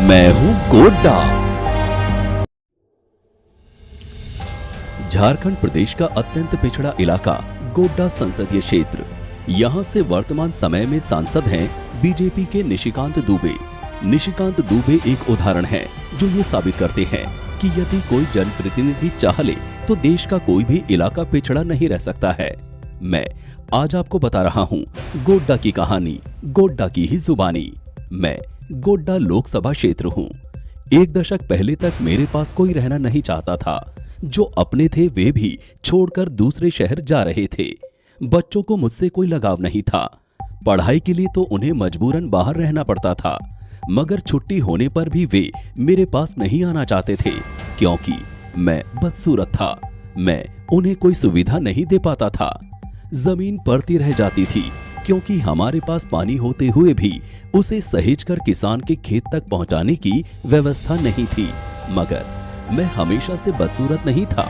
मैं हूं गोड्डा। झारखंड प्रदेश का अत्यंत पिछड़ा इलाका गोड्डा संसदीय क्षेत्र। यहां से वर्तमान समय में सांसद हैं बीजेपी के निशिकांत दुबे। निशिकांत दुबे एक उदाहरण है जो ये साबित करते हैं कि यदि कोई जनप्रतिनिधि चाह ले तो देश का कोई भी इलाका पिछड़ा नहीं रह सकता है। मैं आज आपको बता रहा हूं गोड्डा की कहानी, गोड्डा की ही जुबानी। मैं गोड्डा लोकसभा क्षेत्र हूं। एक दशक पहले तक मेरे पास कोई रहना नहीं चाहता था। जो अपने थे वे भी छोड़कर दूसरे शहर जा रहे थे। बच्चों को मुझसे कोई लगाव नहीं था। पढ़ाई के लिए तो उन्हें मजबूरन बाहर रहना पड़ता था, मगर छुट्टी होने पर भी वे मेरे पास नहीं आना चाहते थे क्योंकि मैं बदसूरत था। मैं उन्हें कोई सुविधा नहीं दे पाता था। जमीन पड़ती रह जाती थी क्योंकि हमारे पास पानी होते हुए भी उसे सहेजकर किसान के खेत तक पहुंचाने की व्यवस्था नहीं थी। मगर मैं हमेशा से बदसूरत नहीं था।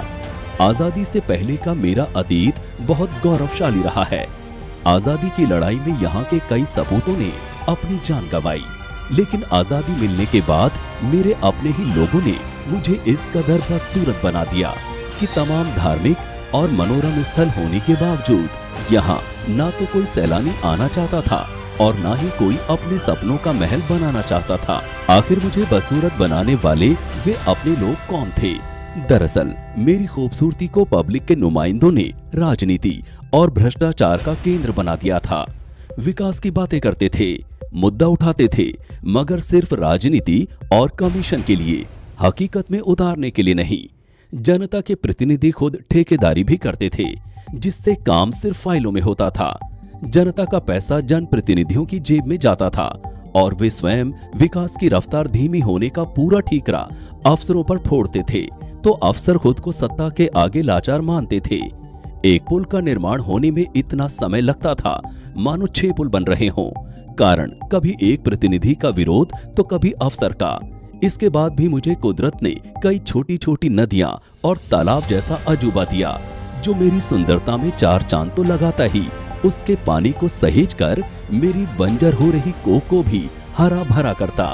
आजादी से पहले का मेरा अतीत बहुत गौरवशाली रहा है। आजादी की लड़ाई में यहाँ के कई सपूतों ने अपनी जान गंवाई, लेकिन आजादी मिलने के बाद मेरे अपने ही लोगों ने मुझे इस कदर बदसूरत बना दिया कि तमाम धार्मिक और मनोरम स्थल होने के बावजूद यहाँ ना तो कोई सैलानी आना चाहता था और ना ही कोई अपने सपनों का महल बनाना चाहता था। आखिर मुझे बदसूरत बनाने वाले वे अपने लोग कौन थे? दरअसल मेरी खूबसूरती को पब्लिक के नुमाइंदों ने राजनीति और भ्रष्टाचार का केंद्र बना दिया था। विकास की बातें करते थे, मुद्दा उठाते थे, मगर सिर्फ राजनीति और कमीशन के लिए, हकीकत में उतारने के लिए नहीं। जनता के प्रतिनिधि खुद ठेकेदारी भी करते थे, जिससे काम सिर्फ फाइलों में होता था। जनता का पैसा जनप्रतिनिधियों की जेब में जाता था और वे स्वयं विकास की रफ्तार धीमी होने का पूरा ठीकरा अफसरों पर फोड़ते थे, तो अफसर खुद को सत्ता के आगे लाचार मानते थे। एक पुल का निर्माण होने में इतना समय लगता था मानो 6 पुल बन रहे हों। कारण कभी एक प्रतिनिधि का विरोध तो कभी अफसर का। इसके बाद भी मुझे कुदरत ने कई छोटी छोटी नदियां और तालाब जैसा अजूबा दिया जो मेरी सुंदरता में 4 चांद तो लगाता ही उसके पानी को सहेजकर मेरी बंजर हो रही कोख को भी हरा भरा करता।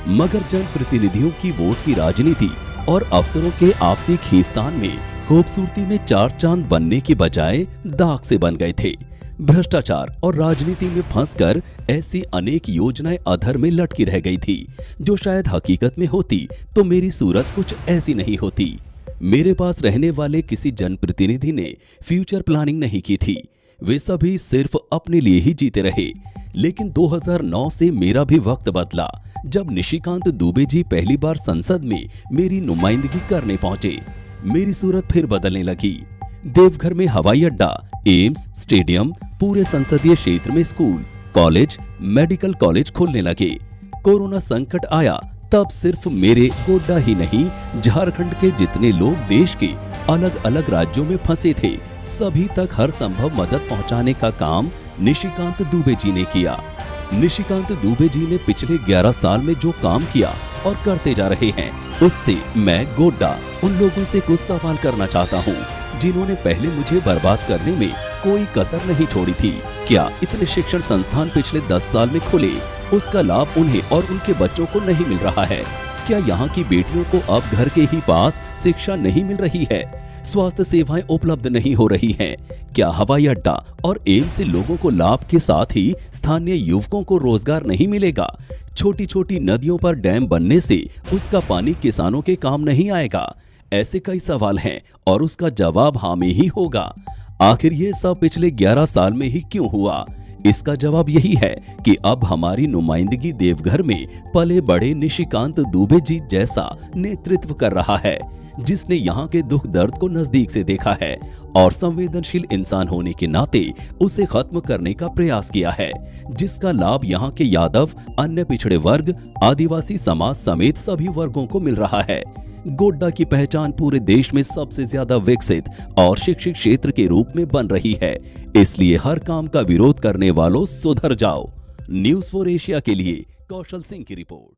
मगर जनप्रतिनिधियों की वोट की राजनीति और अफसरों के आपसी खींचतान में खूबसूरती में 4 चांद बनने की बजाय दाग से बन गए थे। भ्रष्टाचार और राजनीति में फंसकर ऐसी अनेक योजनाएं अधर में लटकी रह गई थी जो शायद हकीकत में होती तो मेरी सूरत कुछ ऐसी नहीं होती। मेरे पास रहने वाले किसी जनप्रतिनिधि ने फ्यूचर प्लानिंग नहीं की थी। वे सभी सिर्फ अपने लिए ही जीते रहे। लेकिन 2009 से मेरा भी वक्त बदला जब निशिकांत दुबे जी पहली बार संसद में मेरी नुमाइंदगी करने पहुंचे। मेरी सूरत फिर बदलने लगी। देवघर में हवाई अड्डा, एम्स, स्टेडियम, पूरे संसदीय क्षेत्र में स्कूल, कॉलेज, मेडिकल कॉलेज खुलने लगे। कोरोना संकट आया तब सिर्फ मेरे गोड्डा ही नहीं, झारखंड के जितने लोग देश के अलग अलग राज्यों में फंसे थे सभी तक हर संभव मदद पहुंचाने का काम निशिकांत दुबे जी ने किया। निशिकांत दुबे जी ने पिछले 11 साल में जो काम किया और करते जा रहे हैं, उससे मैं गोड्डा उन लोगों से कुछ सवाल करना चाहता हूँ जिन्होंने पहले मुझे बर्बाद करने में कोई कसर नहीं छोड़ी थी। क्या इतने शिक्षण संस्थान पिछले 10 साल में खुले, उसका लाभ उन्हें और उनके बच्चों को नहीं मिल रहा है? क्या यहाँ की बेटियों को अब घर के ही पास शिक्षा नहीं मिल रही है? स्वास्थ्य सेवाएं उपलब्ध नहीं हो रही हैं? क्या हवाई अड्डा और एम्स से लोगों को लाभ के साथ ही स्थानीय युवकों को रोजगार नहीं मिलेगा? छोटी छोटी नदियों पर डैम बनने से उसका पानी किसानों के काम नहीं आएगा? ऐसे कई सवाल हैं और उसका जवाब हाँ में ही होगा। आखिर ये सब पिछले 11 साल में ही क्यों हुआ? इसका जवाब यही है कि अब हमारी नुमाइंदगी देवघर में पले बड़े निशिकांत दुबे जी जैसा नेतृत्व कर रहा है, जिसने यहाँ के दुख दर्द को नजदीक से देखा है और संवेदनशील इंसान होने के नाते उसे खत्म करने का प्रयास किया है, जिसका लाभ यहाँ के यादव, अन्य पिछड़े वर्ग, आदिवासी समाज समेत सभी वर्गों को मिल रहा है। गोड्डा की पहचान पूरे देश में सबसे ज्यादा विकसित और शिक्षित क्षेत्र के रूप में बन रही है। इसलिए हर काम का विरोध करने वालों सुधर जाओ। न्यूज़ 4 एशिया के लिए कौशल सिंह की रिपोर्ट।